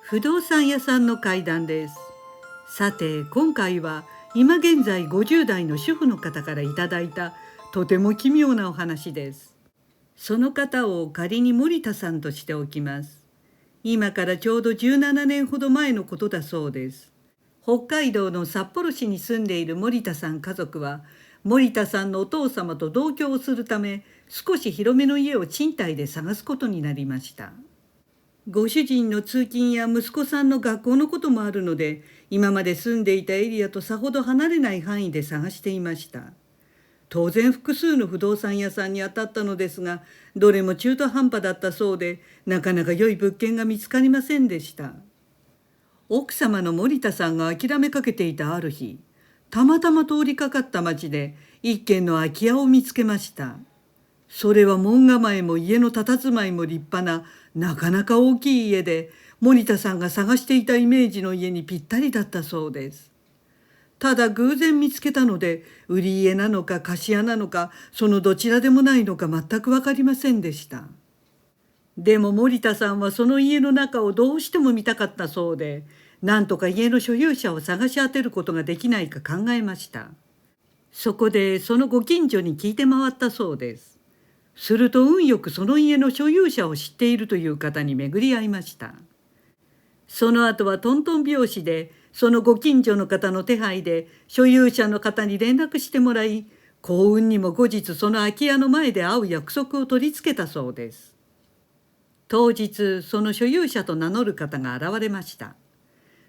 不動産屋さんの怪談です。さて今回は今現在50代の主婦の方からいただいたとても奇妙なお話です。その方を仮に森田さんとしておきます。今からちょうど17年ほど前のことだそうです。北海道の札幌市に住んでいる森田さん家族は森田さんのお父様と同居をするため少し広めの家を賃貸で探すことになりました。ご主人の通勤や息子さんの学校のこともあるので、今まで住んでいたエリアとさほど離れない範囲で探していました。当然複数の不動産屋さんに当たったのですが、どれも中途半端だったそうで、なかなか良い物件が見つかりませんでした。奥様の森田さんが諦めかけていたある日、たまたま通りかかった町で一軒の空き家を見つけました。それは門構えも家の佇まいも立派な、なかなか大きい家で、森田さんが探していたイメージの家にぴったりだったそうです。ただ偶然見つけたので、売り家なのか貸し家なのか、そのどちらでもないのか全く分かりませんでした。でも森田さんはその家の中をどうしても見たかったそうで、なんとか家の所有者を探し当てることができないか考えました。そこでそのご近所に聞いて回ったそうです。すると運よくその家の所有者を知っているという方に巡り合いました。その後はトントン拍子でそのご近所の方の手配で所有者の方に連絡してもらい、幸運にも後日その空き家の前で会う約束を取り付けたそうです。当日その所有者と名乗る方が現れました。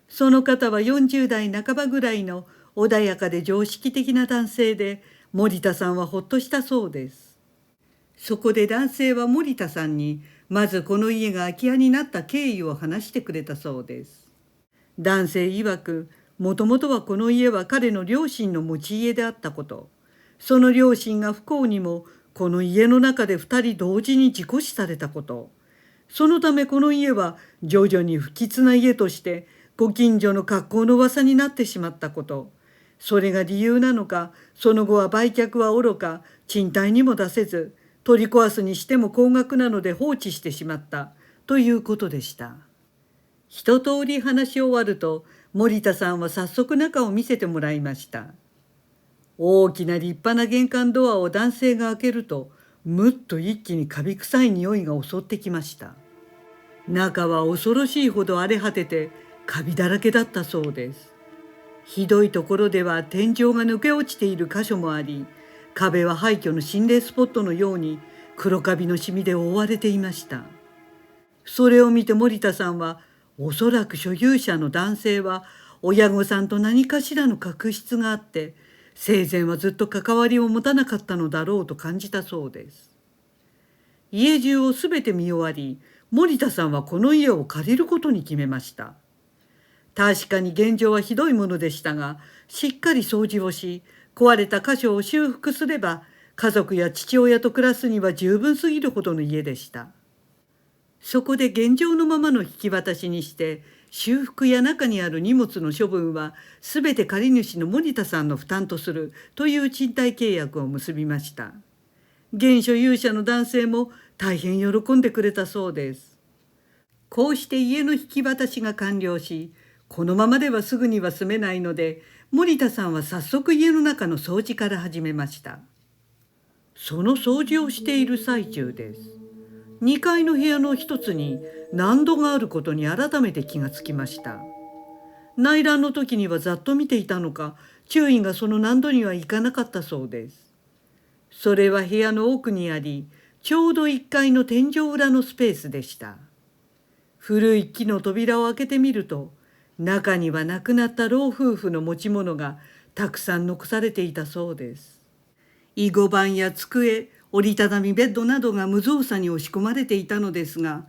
その方は40代半ばぐらいの穏やかで常識的な男性で、森田さんはほっとしたそうです。そこで男性は森田さんにまずこの家が空き家になった経緯を話してくれたそうです。男性曰く、もともとはこの家は彼の両親の持ち家であったこと、その両親が不幸にもこの家の中で2人同時に事故死されたこと、そのためこの家は徐々に不吉な家としてご近所の格好の噂になってしまったこと、それが理由なのか、その後は売却はおろか賃貸にも出せず、取り壊すにしても高額なので放置してしまったということでした。一通り話し終わると森田さんは早速中を見せてもらいました。大きな立派な玄関ドアを男性が開けると、むっと一気にカビ臭い匂いが襲ってきました。中は恐ろしいほど荒れ果ててカビだらけだったそうです。ひどいところでは天井が抜け落ちている箇所もあり、壁は廃墟の心霊スポットのように黒カビのシミで覆われていました。それを見て森田さんは、おそらく所有者の男性は親御さんと何かしらの確執があって、生前はずっと関わりを持たなかったのだろうと感じたそうです。家中をすべて見終わり、森田さんはこの家を借りることに決めました。確かに現状はひどいものでしたが、しっかり掃除をし、壊れた箇所を修復すれば、家族や父親と暮らすには十分すぎるほどの家でした。そこで現状のままの引き渡しにして、修復や中にある荷物の処分はすべて借り主の森田さんの負担とするという賃貸契約を結びました。現所有者の男性も大変喜んでくれたそうです。こうして家の引き渡しが完了し、このままではすぐには住めないので、森田さんは早速家の中の掃除から始めました。その掃除をしている最中です。2階の部屋の一つに納戸があることに改めて気がつきました。内覧の時にはざっと見ていたのか、注意がその納戸にはいかなかったそうです。それは部屋の奥にあり、ちょうど1階の天井裏のスペースでした。古い木の扉を開けてみると、中には亡くなった老夫婦の持ち物がたくさん残されていたそうです。囲碁盤や机、折りたたみベッドなどが無造作に押し込まれていたのですが、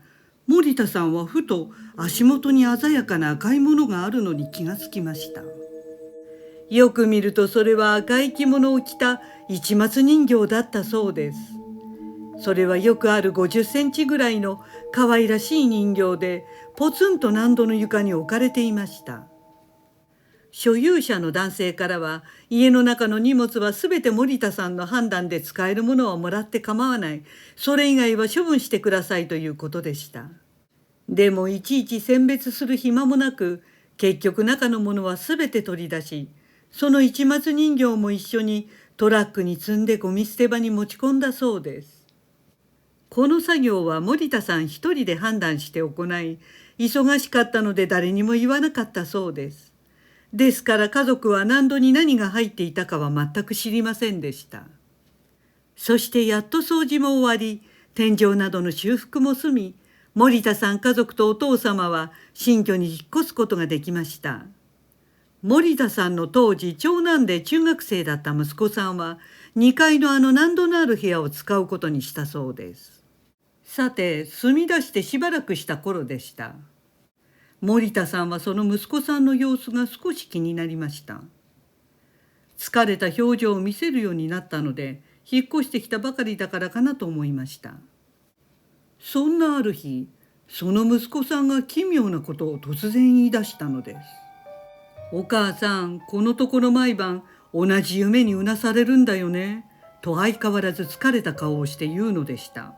森田さんはふと足元に鮮やかな赤いものがあるのに気がつきました。よく見るとそれは赤い着物を着た市松人形だったそうです。それはよくある50センチぐらいの可愛らしい人形で、ポツンと納戸の床に置かれていました。所有者の男性からは、家の中の荷物はすべて森田さんの判断で使えるものはもらって構わない、それ以外は処分してくださいということでした。でもいちいち選別する暇もなく、結局中のものはすべて取り出し、その市松人形も一緒にトラックに積んでゴミ捨て場に持ち込んだそうです。この作業は森田さん一人で判断して行い、忙しかったので誰にも言わなかったそうです。ですから家族は納戸に何が入っていたかは全く知りませんでした。そしてやっと掃除も終わり、天井などの修復も済み、森田さん家族とお父様は新居に引っ越すことができました。森田さんの当時長男で中学生だった息子さんは2階の納戸のある部屋を使うことにしたそうです。さて、住み出してしばらくした頃でした。森田さんはその息子さんの様子が少し気になりました。疲れた表情を見せるようになったので、引っ越してきたばかりだからかなと思いました。そんなある日、その息子さんが奇妙なことを突然言い出したのです。お母さん、このところ毎晩同じ夢にうなされるんだよね、と相変わらず疲れた顔をして言うのでした。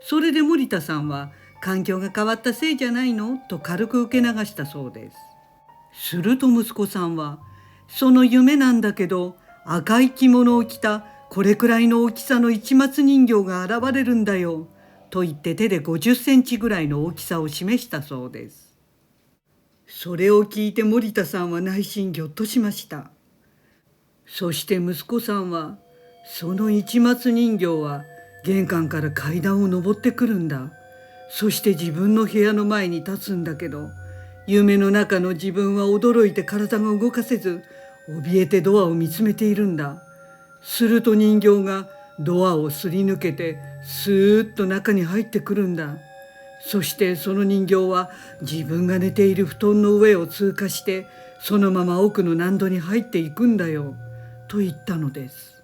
それで森田さんは、環境が変わったせいじゃないのと軽く受け流したそうです。すると息子さんは、その夢なんだけど、赤い着物を着たこれくらいの大きさの市松人形が現れるんだよ、と言って手で50センチぐらいの大きさを示したそうです。それを聞いて森田さんは内心ぎょっとしました。そして息子さんは、その市松人形は玄関から階段を上ってくるんだ。そして自分の部屋の前に立つんだけど、夢の中の自分は驚いて体が動かせず、怯えてドアを見つめているんだ。すると人形がドアをすり抜けてスーッと中に入ってくるんだ。そしてその人形は自分が寝ている布団の上を通過して、そのまま奥の納戸に入っていくんだよ、と言ったのです。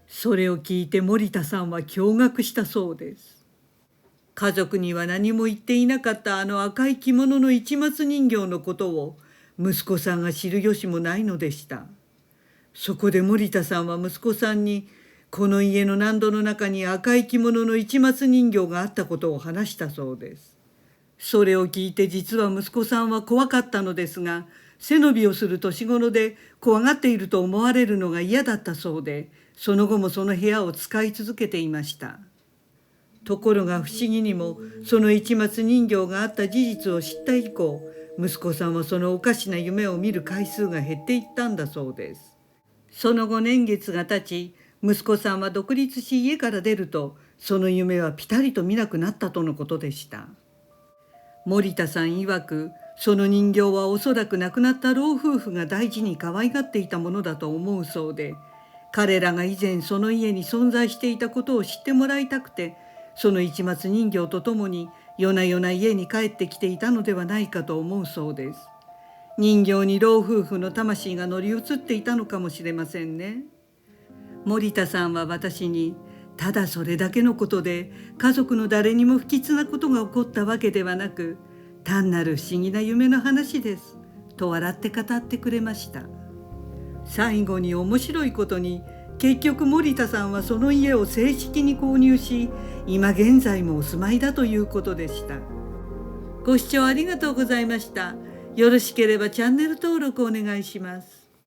それを聞いて森田さんは驚愕したそうです。家族には何も言っていなかったあの赤い着物の市松人形のことを息子さんが知る由もないのでした。そこで森田さんは息子さんに、この家の納戸の中に赤い着物の市松人形があったことを話したそうです。それを聞いて実は息子さんは怖かったのですが、背伸びをする年頃で怖がっていると思われるのが嫌だったそうで、その後もその部屋を使い続けていました。ところが不思議にも、その市松人形があった事実を知った以降、息子さんはそのおかしな夢を見る回数が減っていったんだそうです。その後年月が経ち、息子さんは独立し家から出ると、その夢はピタリと見なくなったとのことでした。森田さん曰く、その人形はおそらく亡くなった老夫婦が大事に可愛がっていたものだと思うそうで、彼らが以前その家に存在していたことを知ってもらいたくて、その市松人形とともに夜な夜な家に帰ってきていたのではないかと思うそうです。人形に老夫婦の魂が乗り移っていたのかもしれませんね。森田さんは私に、ただそれだけのことで家族の誰にも不吉なことが起こったわけではなく、単なる不思議な夢の話ですと笑って語ってくれました。最後に面白いことに、結局森田さんはその家を正式に購入し、今現在もお住まいだということでした。ご視聴ありがとうございました。よろしければチャンネル登録お願いします。